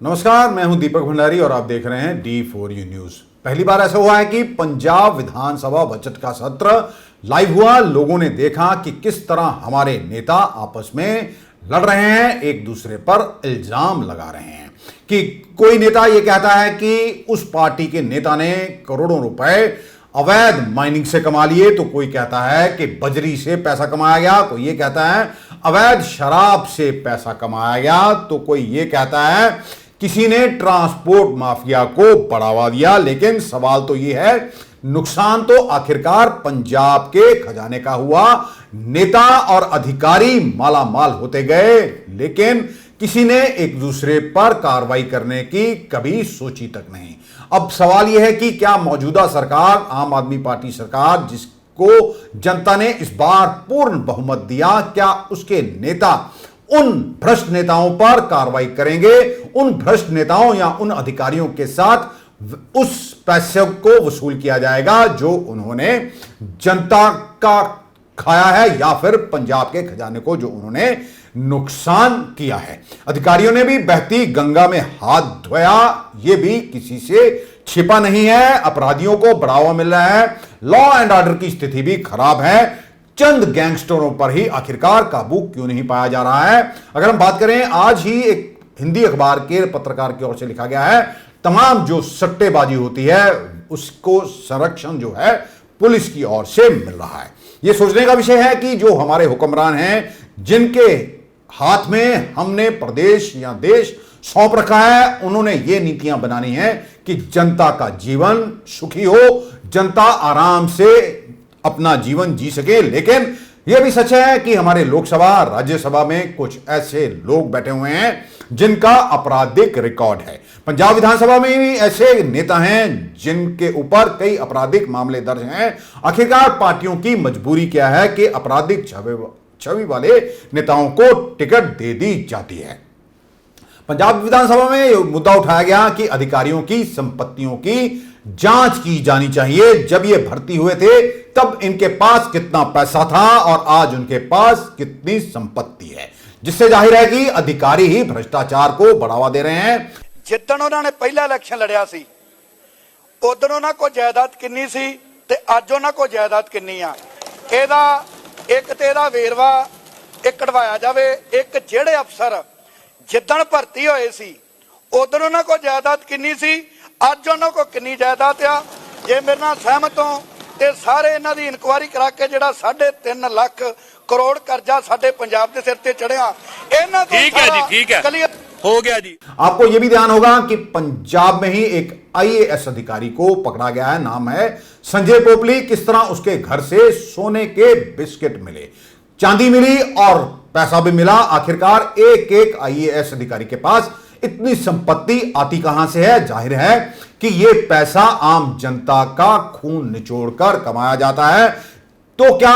नमस्कार, मैं हूं दीपक भंडारी और आप देख रहे हैं D4U न्यूज। पहली बार ऐसा हुआ है कि पंजाब विधानसभा बजट का सत्र लाइव हुआ। लोगों ने देखा कि किस तरह हमारे नेता आपस में लड़ रहे हैं, एक दूसरे पर इल्जाम लगा रहे हैं कि कोई नेता यह कहता है कि उस पार्टी के नेता ने करोड़ों रुपए अवैध माइनिंग से कमा लिए, तो कोई कहता है कि बजरी से पैसा कमाया गया, कोई ये कहता है अवैध शराब से पैसा कमाया गया, तो कोई ये कहता है किसी ने ट्रांसपोर्ट माफिया को बढ़ावा दिया। लेकिन सवाल तो ये है, नुकसान तो आखिरकार पंजाब के खजाने का हुआ। नेता और अधिकारी मालामाल होते गए, लेकिन किसी ने एक दूसरे पर कार्रवाई करने की कभी सोची तक नहीं। अब सवाल यह है कि क्या मौजूदा सरकार, आम आदमी पार्टी सरकार, जिसको जनता ने इस बार पूर्ण बहुमत दिया, क्या उसके नेता उन भ्रष्ट नेताओं पर कार्रवाई करेंगे, उन भ्रष्ट नेताओं या उन अधिकारियों के साथ उस पैसे को वसूल किया जाएगा जो उन्होंने जनता का खाया है, या फिर पंजाब के खजाने को जो उन्होंने नुकसान किया है। अधिकारियों ने भी बहती गंगा में हाथ धोया, यह भी किसी से छिपा नहीं है। अपराधियों को बढ़ावा मिल रहा है, लॉ एंड ऑर्डर की स्थिति भी खराब है। चंद गैंगस्टरों पर ही आखिरकार काबू क्यों नहीं पाया जा रहा है। अगर हम बात करें, आज ही एक हिंदी अखबार के पत्रकार की ओर से लिखा गया है, तमाम जो सट्टेबाजी होती है उसको संरक्षण जो है पुलिस की ओर से मिल रहा है। यह सोचने का विषय है कि जो हमारे हुक्मरान हैं, जिनके हाथ में हमने प्रदेश या देश सौंप रखा है, उन्होंने ये नीतियां बनानी है कि जनता का जीवन सुखी हो, जनता आराम से अपना जीवन जी सके। लेकिन यह भी सच है कि हमारे लोकसभा, राज्यसभा में कुछ ऐसे लोग बैठे हुए हैं जिनका आपराधिक रिकॉर्ड है। पंजाब विधानसभा में भी ऐसे नेता हैं जिनके ऊपर कई आपराधिक मामले दर्ज हैं। आखिरकार पार्टियों की मजबूरी क्या है कि आपराधिक छवि वाले नेताओं को टिकट दे दी जाती है। पंजाब विधानसभा में यह मुद्दा उठाया गया कि अधिकारियों की संपत्तियों की जांच की जानी चाहिए। जब ये भर्ती हुए थे तब इनके पास कितना पैसा था और आज उनके पास कितनी संपत्ति है, जिससे जाहिर है कि अधिकारी ही भ्रष्टाचार को बढ़ावा दे रहे हैं। जिद्दन उन्होंने पहला इलेक्शन लड़िया सी, उधर उन्होंने को जायदाद किन्नी सी ते अज उन्होंने को जायदाद किन्नी आ, एदा एक ते एदा वेरवा एक कढवाया जावे। एक जेड़े अफसर जिद्दन भर्ती होए सी, उधर उन्होंने को जायदाद किन्नी सी, अज उन्होंने को किन्नी जायदाद आ। जे मेरे नाल सहमत हो ते सारे इन्हां दी इनकुआरी करा के जिहड़ा 3.5 लाख करोड़ कर्जा साडे पंजाब दे सिर ते चढ़िया, इन्हां तो ठीक है जी, ठीक है, क्लियर हो गया जी। आपको यह भी ध्यान होगा कि पंजाब में ही एक IAS अधिकारी को पकड़ा गया है, नाम है संजय पोपली। किस तरह उसके घर से सोने के बिस्किट मिले, चांदी मिली और पैसा भी मिला। आखिरकार एक एक IAS अधिकारी के पास इतनी संपत्ति आती कहां से है? जाहिर है कि यह पैसा आम जनता का खून निचोड़कर कमाया जाता है। तो क्या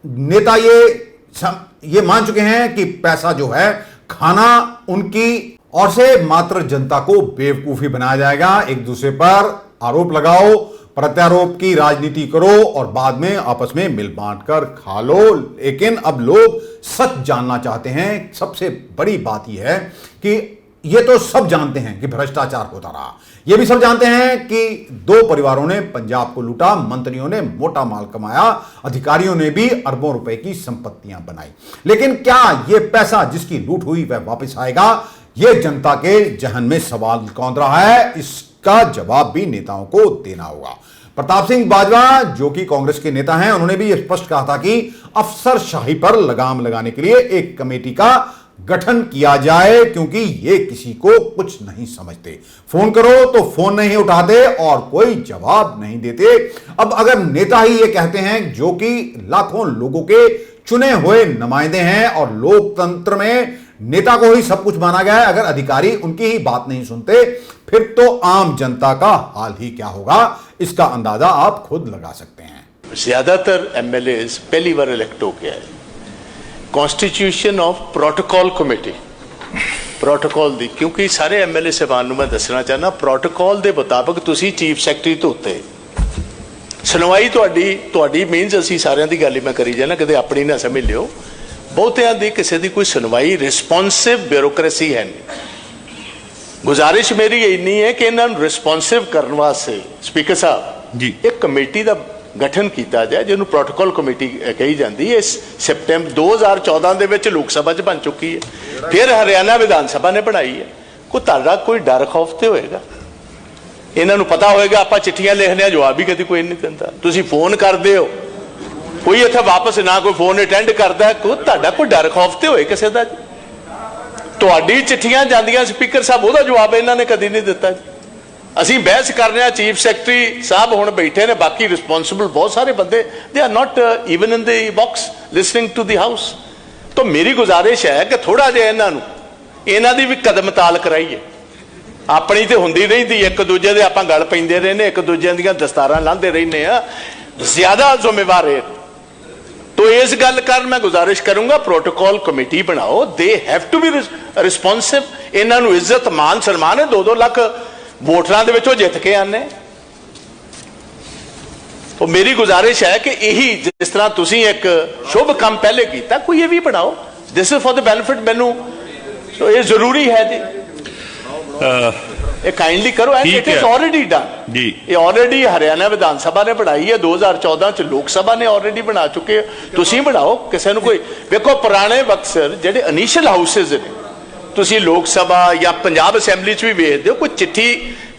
नेता ये मान चुके हैं कि पैसा जो है खाना उनकी ओर से मात्र जनता को बेवकूफी बनाया जाएगा? एक दूसरे पर आरोप लगाओ, प्रत्यारोप की राजनीति करो और बाद में आपस में मिल बांट कर खा लो। लेकिन अब लोग सच जानना चाहते हैं। सबसे बड़ी बात यह है कि ये तो सब जानते हैं कि भ्रष्टाचार होता रहा, ये भी सब जानते हैं कि 2 परिवारों ने पंजाब को लूटा, मंत्रियों ने मोटा माल कमाया, अधिकारियों ने भी अरबों रुपए की संपत्तियां बनाई। लेकिन क्या यह पैसा जिसकी लूट हुई वह वापस आएगा? यह जनता के जहन में सवाल कौंध रहा है। इसका जवाब भी नेताओं को देना होगा। प्रताप सिंह बाजवा, जो कि कांग्रेस के नेता हैं, उन्होंने भी यह स्पष्ट कहा था कि अफसरशाही पर लगाम लगाने के लिए एक कमेटी का गठन किया जाए, क्योंकि ये किसी को कुछ नहीं समझते। फोन करो तो फोन नहीं उठाते और कोई जवाब नहीं देते। अब अगर नेता ही ये कहते हैं, जो कि लाखों लोगों के चुने हुए नुमाइंदे हैं और लोकतंत्र में नेता को ही सब कुछ माना गया है, अगर अधिकारी उनकी ही बात नहीं सुनते, फिर तो आम जनता का हाल ही क्या होगा, इसका अंदाजा आप खुद लगा सकते हैं। ज्यादातर MLAs पहली बार इलेक्ट हो गया है। Constitution of protocol committee, protocol दी, क्योंकि सारे MLA ਸਾਹਿਬਾਨ ਨੂੰ मैं दसना चाहना, प्रोटोकॉल के मुताबिक तुसी चीफ सैकटरी तो उत्ते सुनवाई ਤੁਹਾਡੀ मीनस ਅਸੀਂ ਸਾਰਿਆਂ ਦੀ ਗੱਲ ਹੀ मैं करी जाना, कदे अपनी ना समझ लियो। ਬਹੁਤਿਆਂ ਦੀ ਕਿਸੇ ਦੀ ਕੋਈ ਸੁਣਵਾਈ ਰਿਸਪੌਂਸਿਵ ਬਿਊਰੋਕ੍ਰੇਸੀ ਹੈ ਨਹੀਂ। ਗੁਜ਼ਾਰਿਸ਼ ਮੇਰੀ ਇੰਨੀ ਹੈ ਕਿ ਇਹਨਾਂ ਨੂੰ ਰਿਸਪੌਂਸਿਵ ਕਰਨ ਵਾਸਤੇ ਸਪੀਕਰ ਸਾਹਿਬ ਜੀ ਇੱਕ ਕਮੇਟੀ ਦਾ ਗਠਨ ਕੀਤਾ ਜਾਏ ਜਿਹਨੂੰ ਪ੍ਰੋਟੋਕਾਲ ਕਮੇਟੀ ਕਹੀ ਜਾਂਦੀ ਹੈ। ਇਸ ਸੈਪਟੈਂਬਰ 2014 ਦੇ ਵਿੱਚ ਲੋਕ ਸਭਾ 'ਚ ਬਣ ਚੁੱਕੀ ਹੈ, ਫਿਰ ਹਰਿਆਣਾ ਵਿਧਾਨ ਸਭਾ ਨੇ ਬਣਾਈ ਹੈ। ਤੁਹਾਡਾ ਕੋਈ ਡਰ ਖੌਫ ਤੇ ਹੋਏਗਾ? ਇਹਨਾਂ ਨੂੰ ਪਤਾ ਹੋਏਗਾ ਆਪਾਂ ਚਿੱਠੀਆਂ ਲਿਖਦੇ ਹਾਂ, ਜਵਾਬ ਹੀ ਕਦੀ ਕੋਈ ਨਹੀਂ ਦਿੰਦਾ। ਤੁਸੀਂ ਫੋਨ ਕਰਦੇ ਹੋ, ਕੋਈ ਇੱਥੇ ਵਾਪਸ ਨਾ ਕੋਈ ਫੋਨ ਅਟੈਂਡ ਕਰਦਾ, ਤੁਹਾਡਾ ਕੋਈ ਡਰ ਖੌਫ ਤੇ ਹੋਏ ਕਿਸੇ ਦਾ? ਤੁਹਾਡੀ ਚਿੱਠੀਆਂ ਜਾਂਦੀਆਂ ਸਪੀਕਰ ਸਾਹਿਬ, ਉਹਦਾ ਜਵਾਬ ਇਹਨਾਂ ਨੇ ਕਦੀ ਨਹੀਂ ਦਿੱਤਾ। ਅਸੀਂ ਬਹਿਸ ਕਰ ਰਹੇ ਹਾਂ, ਚੀਫ ਸੈਕਟਰੀ ਸਾਹਿਬ ਹੁਣ ਬੈਠੇ ਨੇ, ਬਾਕੀ ਰਿਸਪੌਂਸਿਬਲ ਬਹੁਤ ਸਾਰੇ ਬੰਦੇ, they are not even in the box listening to the house. ਤਾਂ ਮੇਰੀ ਗੁਜ਼ਾਰਿਸ਼ ਹੈ ਕਿ ਥੋੜਾ ਜਿਹਾ ਇਹਨਾਂ ਦੀ ਵੀ ਕਦਮ ਤਾਲ ਕਰਾਈਏ। ਆਪਣੀ ਤੇ ਹੁੰਦੀ ਰਹਿੰਦੀ, ਇੱਕ ਦੂਜੇ ਦੇ ਆਪਾਂ ਗੱਲ ਪੈਂਦੇ ਰਹਿੰਦੇ, ਇੱਕ ਦੂਜੇ ਦੀਆਂ ਦਸਤਾਰਾਂ ਲਾਂਦੇ ਰਹਿੰਦੇ ਆ, ਜ਼ਿਆਦਾ ਜ਼ਿੰਮੇਵਾਰ ਹੈ। तो इस गल कर मैं गुजारिश करूंगा प्रोटोकॉल कमेटी बनाओ, they have to be responsive. इन्हां नूं इज्जत मान सन्मान है, 2-2 लाख वोटरां दे विचों जित के आने। तो मेरी गुजारिश है कि यही जिस तरह तुसीं एक शुभ काम पहले कीता, कोई ये भी बनाओ। This is for the benefit मैनू, तो ये जरूरी है जी, ये काइंडली करो। And it is already done जी, ये ऑलरेडी हरियाणा विधान सभा ने बनाई है, 2014 च लोक सभा ने ऑलरेडी बना चुके हो। तुसीं बनाओ, किसी नूं कोई देखो पुराने वक्त सर जिहड़े इनिशियल हाउसेज ने, तुसीं लोक सभा या पंजाब असैंबली च भी वेखदे हो, कोई चिट्ठी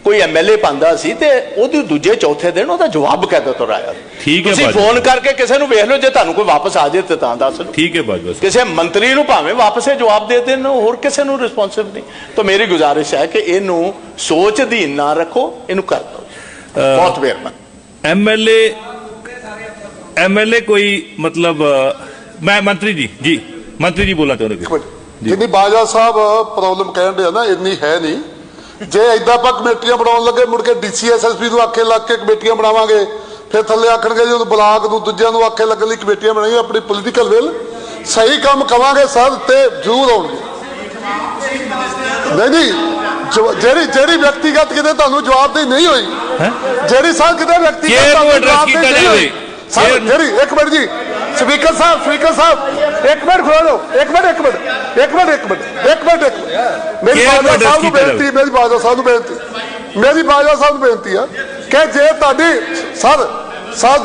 कोई एमएलए पांदा सी ते ओहदे दूजे चौथे दिन ओहदा जवाब कहदा तो आया। ठीक है, तुसीं फोन करके किसी नूं वेख लो, जे तुहानूं कोई वापस आ जाए तां दस लो। ठीक है, बस किसी मंत्री नूं भावें वापस जवाब दे देण, होर किसी नूं रिस्पॉन्सिव नहीं। तो मेरी गुजारिश है कि इहनूं सोच अधीन ना रखो, इहनूं कर दो। बहुत मेहरबानी। एमएलए कोई मतलब मैं मंत्री जी मंत्री जी बोलना चाਹੁੰਦੇ जिन्नी बाजवा साहब प्रॉब्लम कहण दे ना, इन्नी है नहीं। जे इदा आप कमेटियां बनाउण लगे, मुड़ के DCSSP नूं आखे लग के कमेटियां बनावांगे, फिर थल्ले आखणगे जो ब्लाक नूं दूजिआं नूं आखे लगण लई कमेटियां बनाईए। अपनी पोलीटिकल विल सही काम कवांगे सर ते जरूर आउणगे। नहीं ਜਿਹੜੀ ਜਿਹੜੀ ਵਿਅਕਤੀਗਤ ਕਿਤੇ ਤੁਹਾਨੂੰ ਜਵਾਬਦੇਹੀ ਨਹੀਂ ਹੋਈ, ਜਿਹੜੀ ਸਰ ਕਿਤੇ ਵਿਅਕਤੀਗਤ ਜਵਾਬਦੇਹੀ ਨਹੀਂ ਹੋਈ ਸਰ, ਜਿਹੜੀ ਇੱਕ ਮਿੰਟ ਜੀ ਸਪੀਕਰ ਸਾਹਿਬ ਇੱਕ ਮਿੰਟ ਖੜੋ ਲਓ, ਇੱਕ ਮਿੰਟ ਮੇਰੀ ਬਾਜਵਾ ਸਾਹਿਬ ਨੂੰ ਬੇਨਤੀ ਆ ਕਿ ਜੇ ਤੁਹਾਡੀ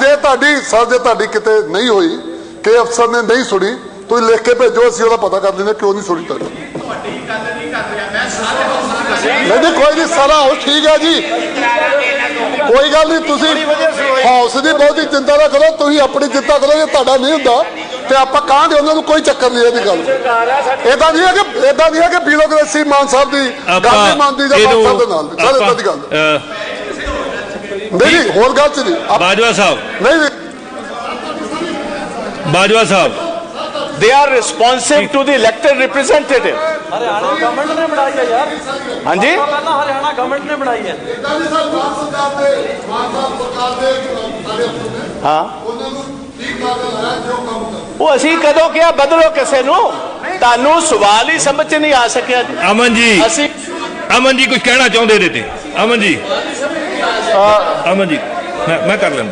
ਜੇ ਤੁਹਾਡੀ ਕਿਤੇ ਨਹੀਂ ਹੋਈ ਕਿ ਅਫਸਰ ਨੇ ਨਹੀਂ ਸੁਣੀ, ਤੁਸੀਂ ਲਿਖ ਕੇ ਭੇਜੋ, ਅਸੀਂ ਉਹਦਾ ਪਤਾ ਕਰ ਲੈਂਦੇ ਕਿਉਂ ਨਹੀਂ ਸੁਣੀ ਤੁਹਾਡੀ। नहीं कोई नहीं सारा हो ठीक है जी, कोई गल नहीं। तुसी हाउस की बहुत ही चिंता ना करो, तुसी अपनी चिंता करो। जे तुहाडा नहीं हुंदा ते आपां कहांगे उन्हां नूं, कोई चक्कर नहीं इहदी गल। इदां नहीं है कि ब्यूरोक्रेसी मान साहब दी गल नहीं मानदी जां मान साहब दे नाल सर इदां दी गल नहीं। होर गल च नहीं बाजवा साहब नहीं, बाजवा साहब they are responsive to the elected representative। Haryana government ने बनाई है यार। हाँ जी, हरियाणा गवर्नमेंट ने बनाई है। हाँ वो असी कदों क्या बदलो किसी नूं, तानू सवाल ही समझ नहीं आ सकिया। अमन जी असी अमन जी कुछ कहना चाहते थे? अमन जी मैं कर लेना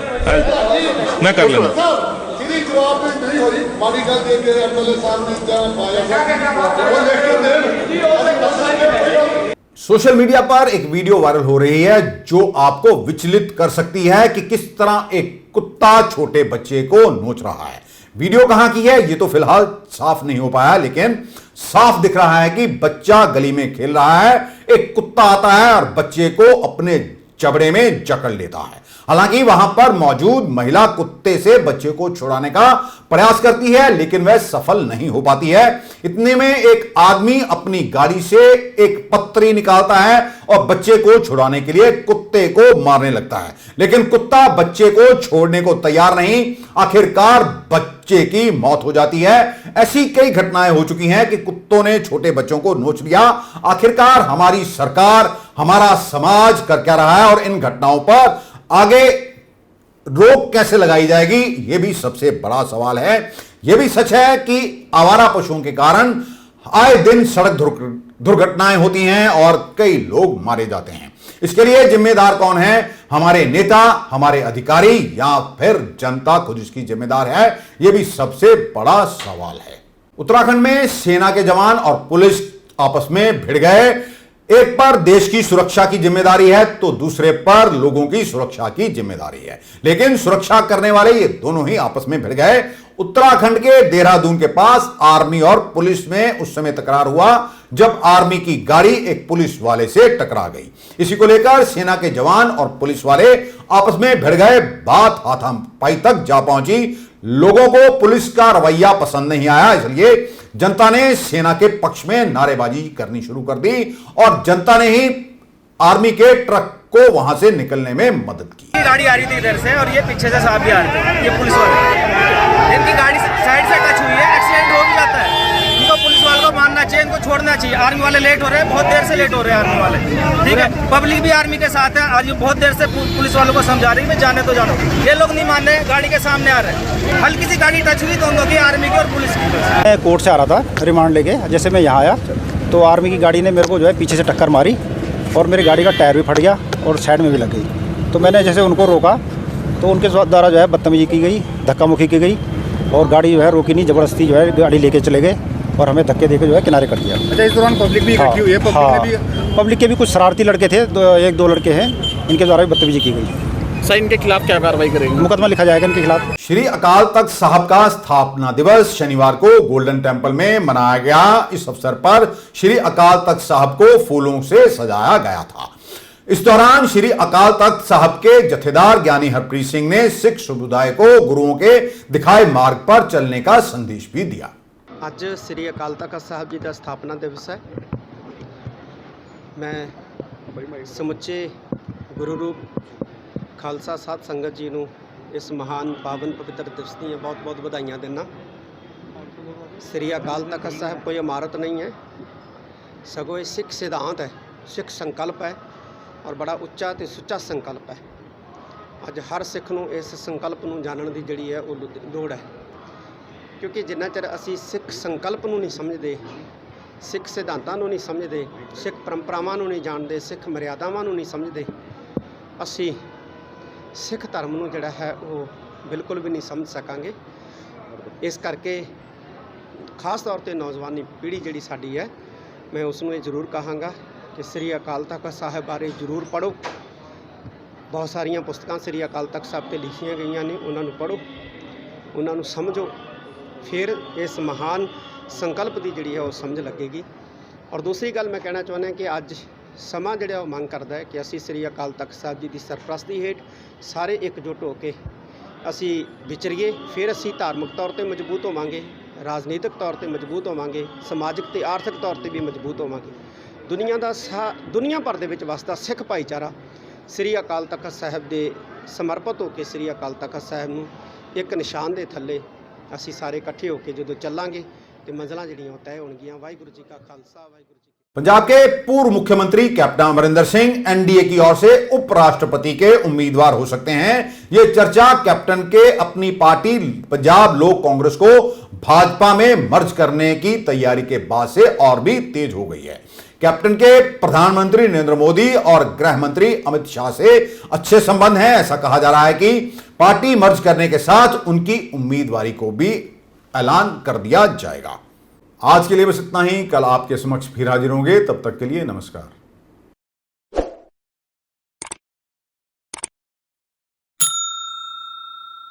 नहीं हो रही माड़ी गल दे के एमएलए साहब ने जान पाया वो लिख के दे। सोशल मीडिया पर एक वीडियो वायरल हो रही है जो आपको विचलित कर सकती है कि किस तरह एक कुत्ता छोटे बच्चे को नोच रहा है। वीडियो कहां की है ये तो फिलहाल साफ नहीं हो पाया, लेकिन साफ दिख रहा है कि बच्चा गली में खेल रहा है, एक कुत्ता आता है और बच्चे को अपने जबड़े में जकड़ लेता है। हालांकि वहां पर मौजूद महिला कुत्ते से बच्चे को छुड़ाने का प्रयास करती है, लेकिन वह सफल नहीं हो पाती है। इतने में एक आदमी अपनी गाड़ी से एक पत्थरी निकालता है और बच्चे को छुड़ाने के लिए कुत्ते को मारने लगता है, लेकिन कुत्ता बच्चे को छोड़ने को तैयार नहीं। आखिरकार बच्चे की मौत हो जाती है। ऐसी कई घटनाएं हो चुकी हैं कि कुत्तों ने छोटे बच्चों को नोच लिया। आखिरकार हमारी सरकार, हमारा समाज कर क्या रहा है और इन घटनाओं पर आगे रोक कैसे लगाई जाएगी, यह भी सबसे बड़ा सवाल है। यह भी सच है कि आवारा पशुओं के कारण आए दिन सड़क दुर्घटनाएं होती हैं और कई लोग मारे जाते हैं। इसके लिए जिम्मेदार कौन है? हमारे नेता, हमारे अधिकारी, या फिर जनता खुद इसकी जिम्मेदार है? यह भी सबसे बड़ा सवाल है। उत्तराखंड में सेना के जवान और पुलिस आपस में भिड़ गए। एक पर देश की सुरक्षा की जिम्मेदारी है तो दूसरे पर लोगों की सुरक्षा की जिम्मेदारी है, लेकिन सुरक्षा करने वाले ये दोनों ही आपस में भिड़ गए। उत्तराखंड के देहरादून के पास आर्मी और पुलिस में उस समय तकरार हुआ जब आर्मी की गाड़ी एक पुलिस वाले से टकरा गई। इसी को लेकर सेना के जवान और पुलिस वाले आपस में भिड़ गए। बात हाथापाई तक जा पहुंची। लोगों को पुलिस का रवैया पसंद नहीं आया, इसलिए जनता ने सेना के पक्ष में नारेबाजी करनी शुरू कर दी और जनता ने ही आर्मी के ट्रक को वहां से निकलने में मदद की। गाड़ी आ रही थी इधर से और ये पीछे से साहब भी आ रहे थे, ये पुलिस वाले। इनकी गाड़ी साइड से टच हुई है, एक्सीडेंट हो भी जाता है। इनको पुलिस वालों को मानना चाहिए, इनको छोड़ना चाहिए। आर्मी वाले लेट हो रहे हैं, बहुत देर से लेट हो रहे हैं आर्मी वाले, ठीक है। पब्लिक भी आर्मी के साथ है। आज बहुत देर से पुलिस वालों को समझा रही है जाने तो जानो, ये लोग नहीं मान रहे, गाड़ी के सामने आ रहे हैं। हल्की सी गाड़ी टच हुई तो उन लोग की, आर्मी की और पुलिस की। मैं कोर्ट से आ रहा था रिमांड लेके, जैसे मैं यहाँ आया तो आर्मी की गाड़ी ने मेरे को जो है पीछे से टक्कर मारी और मेरी गाड़ी का टायर भी फट गया और साइड में भी लग गई। तो मैंने जैसे उनको रोका तो उनके द्वारा जो है बदतमीजी की गई, धक्का मुक्की की गई और गाड़ी जो है रोकी नहीं, ज़बरदस्ती जो है गाड़ी लेके चले गए और हमें धक्के देके जो है किनारे कर दिया। अच्छा, इस दौरान पब्लिक भी इकट्ठी हुई है? पब्लिक के भी कुछ शरारती लड़के थे, एक दो लड़के हैं, इनके द्वारा भी बदतमीजी की गई। सर, इनके खिलाफ क्या कार्रवाई करेंगे? मुकदमा लिखा जाएगा इनके खिलाफ। श्री अकाल तख्त साहब का स्थापना दिवस शनिवार को गोल्डन टेम्पल में मनाया गया। इस अवसर पर श्री अकाल तख्त साहब को फूलों से सजाया गया था। इस दौरान श्री अकाल तख्त साहब के जथेदार ज्ञानी हरप्रीत सिंह ने सिख समुदाय को गुरुओं के दिखाए मार्ग पर चलने का संदेश भी दिया। ਅੱਜ ਸ੍ਰੀ ਅਕਾਲ ਤਖਤ ਸਾਹਿਬ ਜੀ ਦਾ ਸਥਾਪਨਾ ਦਿਵਸ ਹੈ। ਮੈਂ ਸਮੁੱਚੇ ਗੁਰੂ ਰੂਪ ਖਾਲਸਾ ਸਾਧ ਸੰਗਤ ਜੀ ਨੂੰ ਇਸ ਮਹਾਨ ਪਾਵਨ ਪਵਿੱਤਰ ਦਿਵਸ ਦੀਆਂ ਬਹੁਤ-ਬਹੁਤ ਵਧਾਈਆਂ ਦਿੰਦਾ। ਸ੍ਰੀ ਅਕਾਲ ਤਖਤ ਸਾਹਿਬ ਕੋਈ ਇਮਾਰਤ ਨਹੀਂ ਹੈ, ਸਗੋਂ ਇਹ ਸਿੱਖ ਸਿਧਾਂਤ ਹੈ, ਸਿੱਖ ਸੰਕਲਪ ਹੈ ਔਰ ਬੜਾ ਉੱਚਾ ਤੇ ਸੁੱਚਾ ਸੰਕਲਪ ਹੈ। ਅੱਜ ਹਰ ਸਿੱਖ ਨੂੰ ਇਸ ਸੰਕਲਪ ਨੂੰ ਜਾਣਨ ਦੀ ਜਿਹੜੀ ਹੈ ਉਹ ਲੋੜ ਹੈ, ਕਿਉਂਕਿ ਜਿੰਨਾ ਚਿਰ ਅਸੀਂ ਸਿੱਖ ਸੰਕਲਪ ਨੂੰ ਨਹੀਂ ਸਮਝਦੇ, ਸਿੱਖ ਸਿਧਾਂਤਾਂ ਨੂੰ ਨਹੀਂ ਸਮਝਦੇ, ਸਿੱਖ ਪਰੰਪਰਾਵਾਂ ਨੂੰ ਨਹੀਂ ਜਾਣਦੇ, ਸਿੱਖ ਮਰਿਆਦਾਵਾਂ ਨੂੰ ਨਹੀਂ ਸਮਝਦੇ, ਅਸੀਂ ਸਿੱਖ ਧਰਮ ਨੂੰ ਜਿਹੜਾ ਹੈ ਉਹ ਬਿਲਕੁਲ ਵੀ ਨਹੀਂ ਸਮਝ ਸਕਾਂਗੇ। ਇਸ ਕਰਕੇ ਖਾਸ ਤੌਰ ਤੇ ਨੌਜਵਾਨੀ ਪੀੜ੍ਹੀ ਜਿਹੜੀ ਸਾਡੀ ਹੈ, ਮੈਂ ਉਸ ਨੂੰ ਇਹ ਜ਼ਰੂਰ ਕਹਾਂਗਾ ਕਿ ਸ੍ਰੀ ਅਕਾਲ ਤਖਤ ਸਾਹਿਬ ਬਾਰੇ ਜ਼ਰੂਰ ਪੜ੍ਹੋ। ਬਹੁਤ ਸਾਰੀਆਂ ਪੁਸਤਕਾਂ ਸ੍ਰੀ ਅਕਾਲ ਤਖਤ ਸਾਹਿਬ 'ਤੇ ਲਿਖੀਆਂ ਗਈਆਂ ਨੇ, ਉਹਨਾਂ ਨੂੰ ਪੜ੍ਹੋ, ਉਹਨਾਂ ਨੂੰ ਸਮਝੋ, ਫਿਰ ਇਸ ਮਹਾਨ ਸੰਕਲਪ ਦੀ ਜਿਹੜੀ ਹੈ ਉਹ ਸਮਝ ਲੱਗੇਗੀ। ਔਰ ਦੂਸਰੀ ਗੱਲ ਮੈਂ ਕਹਿਣਾ ਚਾਹੁੰਦਾ ਕਿ ਅੱਜ ਸਮਾਂ ਜਿਹੜਾ ਉਹ ਮੰਗ ਕਰਦਾ ਹੈ ਕਿ ਅਸੀਂ ਸ੍ਰੀ ਅਕਾਲ ਤਖਤ ਸਾਹਿਬ ਜੀ ਦੀ ਸਰਪ੍ਰਸਤੀ ਹੇਠ ਸਾਰੇ ਇਕਜੁੱਟ ਹੋ ਕੇ ਅਸੀਂ ਵਿਚਰੀਏ, ਫਿਰ ਅਸੀਂ ਧਾਰਮਿਕ ਤੌਰ 'ਤੇ ਮਜ਼ਬੂਤ ਹੋਵਾਂਗੇ, ਰਾਜਨੀਤਿਕ ਤੌਰ 'ਤੇ ਮਜ਼ਬੂਤ ਹੋਵਾਂਗੇ, ਸਮਾਜਿਕ ਤੇ ਆਰਥਿਕ ਤੌਰ 'ਤੇ ਵੀ ਮਜ਼ਬੂਤ ਹੋਵਾਂਗੇ। ਦੁਨੀਆ ਭਰ ਦੇ ਵਿੱਚ ਵਸਦਾ ਸਿੱਖ ਭਾਈਚਾਰਾ ਸ੍ਰੀ ਅਕਾਲ ਤਖਤ ਸਾਹਿਬ ਦੇ ਸਮਰਪਿਤ ਹੋ ਕੇ ਸ੍ਰੀ ਅਕਾਲ ਤਖਤ ਸਾਹਿਬ ਨੂੰ ਇੱਕ ਨਿਸ਼ਾਨ ਦੇ ਥੱਲੇ ਅਸੀਂ ਸਾਰੇ ਇਕੱਠੇ ਹੋ ਕੇ ਜਦੋਂ ਚੱਲਾਂਗੇ ਤੇ ਮੰਜ਼ਲਾਂ ਜਿਹੜੀਆਂ ਉਹ ਤੈਅ ਹੋਣਗੀਆਂ। ਵਾਹਿਗੁਰੂ ਜੀ ਕਾ ਖਾਲਸਾ, ਵਾਹਿਗੁਰੂ जी। पंजाब के पूर्व मुख्यमंत्री कैप्टन अमरिंदर सिंह एनडीए की ओर से उपराष्ट्रपति के उम्मीदवार हो सकते हैं। यह चर्चा कैप्टन के अपनी पार्टी पंजाब लोक कांग्रेस को भाजपा में मर्ज करने की तैयारी के बाद से और भी तेज हो गई है। कैप्टन के प्रधानमंत्री नरेंद्र मोदी और गृह मंत्री अमित शाह से अच्छे संबंध हैं। ऐसा कहा जा रहा है कि पार्टी मर्ज करने के साथ उनकी उम्मीदवारी को भी ऐलान कर दिया जाएगा। आज के लिए बस इतना ही। कल आपके समक्ष फिर हाजिर होंगे, तब तक के लिए नमस्कार।